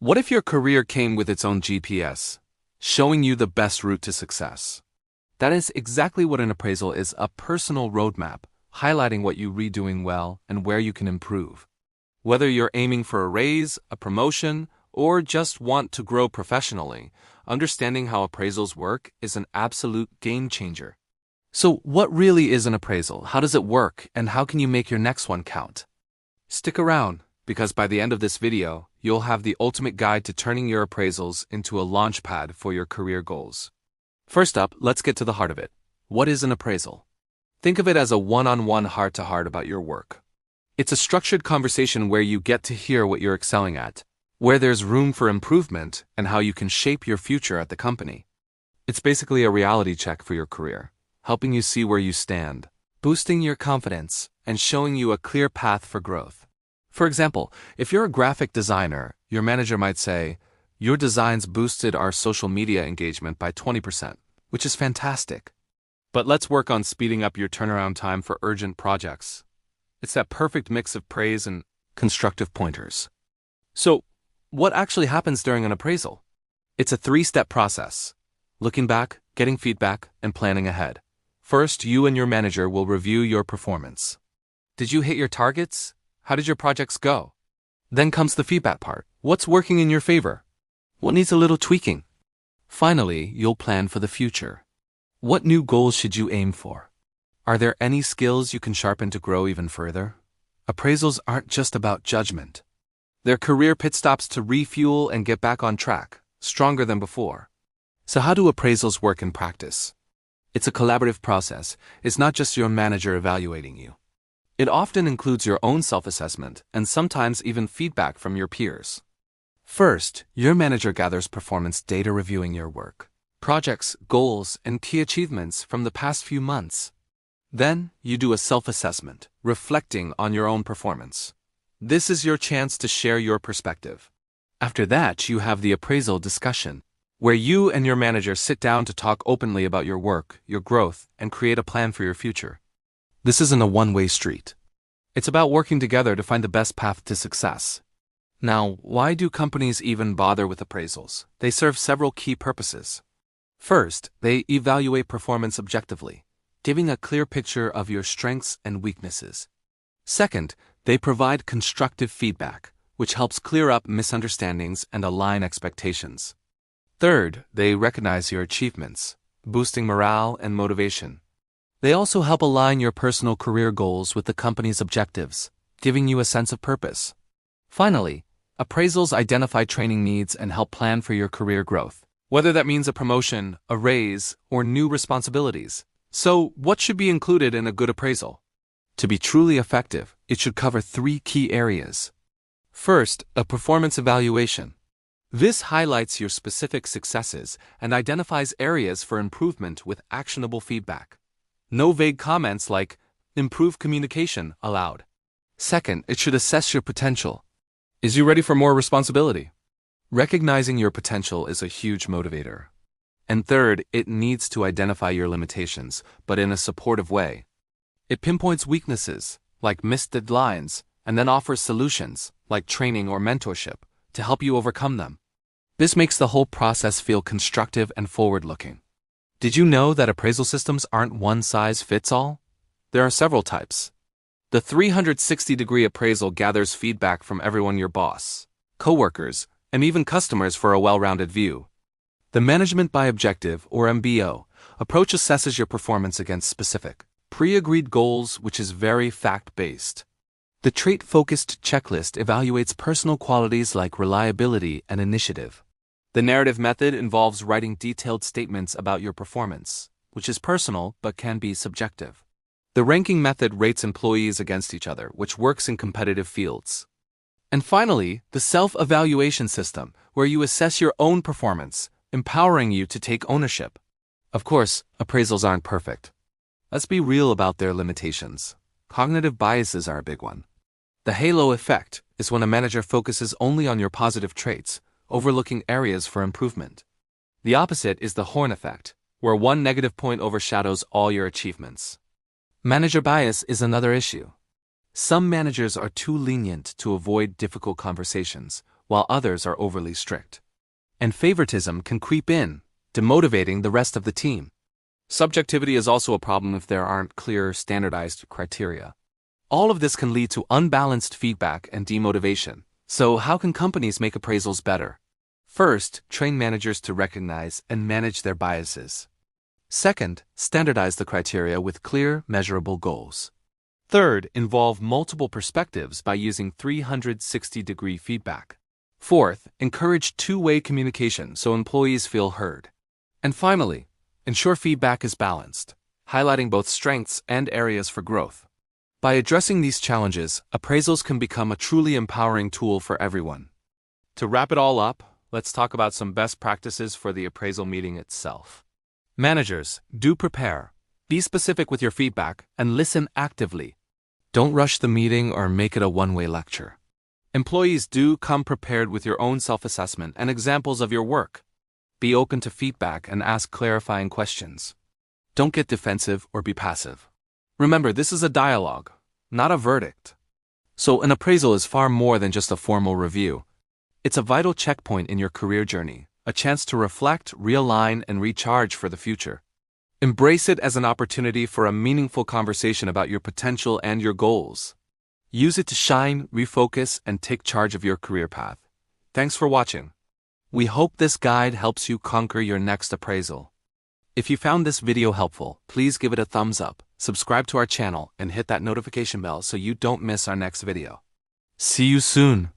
What if your career came with its own GPS, showing you the best route to success? That is exactly what an appraisal is, a personal roadmap, highlighting what you're doing well and where you can improve. Whether you're aiming for a raise, a promotion, or just want to grow professionally, understanding how appraisals work is an absolute game changer. So, what really is an appraisal? How does it work? And how can you make your next one count? Stick around, because by the end of this video, you'll have the ultimate guide to turning your appraisals into a launchpad for your career goals. First up, let's get to the heart of it. What is an appraisal? Think of it as a one-on-one heart-to-heart about your work. It's a structured conversation where you get to hear what you're excelling at, where there's room for improvement, and how you can shape your future at the company. It's basically a reality check for your career, helping you see where you stand, boosting your confidence, and showing you a clear path for growth. For example, if you're a graphic designer, your manager might say, "Your designs boosted our social media engagement by 20%, which is fantastic. But let's work on speeding up your turnaround time for urgent projects." It's that perfect mix of praise and constructive pointers. So, what actually happens during an appraisal? It's a three-step process: looking back, getting feedback, and planning ahead. First, you and your manager will review your performance. Did you hit your targets? How did your projects go? Then comes the feedback part. What's working in your favor? What needs a little tweaking? Finally, you'll plan for the future. What new goals should you aim for? Are there any skills you can sharpen to grow even further? Appraisals aren't just about judgment. They're career pit stops to refuel and get back on track, stronger than before. So how do appraisals work in practice? It's a collaborative process. It's not just your manager evaluating you. It often includes your own self-assessment and sometimes even feedback from your peers. First, your manager gathers performance data reviewing your work, projects, goals, and key achievements from the past few months. Then, you do a self-assessment, reflecting on your own performance. This is your chance to share your perspective. After that, you have the appraisal discussion, where you and your manager sit down to talk openly about your work, your growth, and create a plan for your future. This isn't a one-way street. It's about working together to find the best path to success. Now, why do companies even bother with appraisals? They serve several key purposes. First, they evaluate performance objectively, giving a clear picture of your strengths and weaknesses. Second, they provide constructive feedback, which helps clear up misunderstandings and align expectations. Third, they recognize your achievements, boosting morale and motivation. They also help align your personal career goals with the company's objectives, giving you a sense of purpose. Finally, appraisals identify training needs and help plan for your career growth, whether that means a promotion, a raise, or new responsibilities. So, what should be included in a good appraisal? To be truly effective, it should cover three key areas. First, a performance evaluation. This highlights your specific successes and identifies areas for improvement with actionable feedback. No vague comments like, "improve communication" allowed. Second, it should assess your potential. Is you ready for more responsibility? Recognizing your potential is a huge motivator. And third, it needs to identify your limitations, but in a supportive way. It pinpoints weaknesses, like missed deadlines, and then offers solutions, like training or mentorship, to help you overcome them. This makes the whole process feel constructive and forward-looking. Did you know that appraisal systems aren't one-size-fits-all? There are several types. The 360-degree appraisal gathers feedback from everyone: your boss, coworkers, and even customers for a well-rounded view. The management by objective, or MBO, approach assesses your performance against specific, pre-agreed goals, which is very fact-based. The trait-focused checklist evaluates personal qualities like reliability and initiative. The narrative method involves writing detailed statements about your performance, which is personal but can be subjective. The ranking method rates employees against each other, which works in competitive fields. And finally, the self-evaluation system, where you assess your own performance, empowering you to take ownership. Of course, appraisals aren't perfect. Let's be real about their limitations. Cognitive biases are a big one. The halo effect is when a manager focuses only on your positive traits, overlooking areas for improvement. The opposite is the horn effect, where one negative point overshadows all your achievements. Manager bias is another issue. Some managers are too lenient to avoid difficult conversations, while others are overly strict. And favoritism can creep in, demotivating the rest of the team. Subjectivity is also a problem if there aren't clear, standardized criteria. All of this can lead to unbalanced feedback and demotivation. So how can companies make appraisals better? First, train managers to recognize and manage their biases. Second, standardize the criteria with clear, measurable goals. Third, involve multiple perspectives by using 360-degree feedback. Fourth, encourage two-way communication so employees feel heard. And finally, ensure feedback is balanced, highlighting both strengths and areas for growth. By addressing these challenges, appraisals can become a truly empowering tool for everyone. To wrap it all up, let's talk about some best practices for the appraisal meeting itself. Managers, do prepare. Be specific with your feedback and listen actively. Don't rush the meeting or make it a one-way lecture. Employees, do come prepared with your own self-assessment and examples of your work. Be open to feedback and ask clarifying questions. Don't get defensive or be passive. Remember, this is a dialogue, not a verdict. So an appraisal is far more than just a formal review. It's a vital checkpoint in your career journey, a chance to reflect, realign, and recharge for the future. Embrace it as an opportunity for a meaningful conversation about your potential and your goals. Use it to shine, refocus, and take charge of your career path. Thanks for watching. We hope this guide helps you conquer your next appraisal. If you found this video helpful, please give it a thumbs up, subscribe to our channel, and hit that notification bell so you don't miss our next video. See you soon!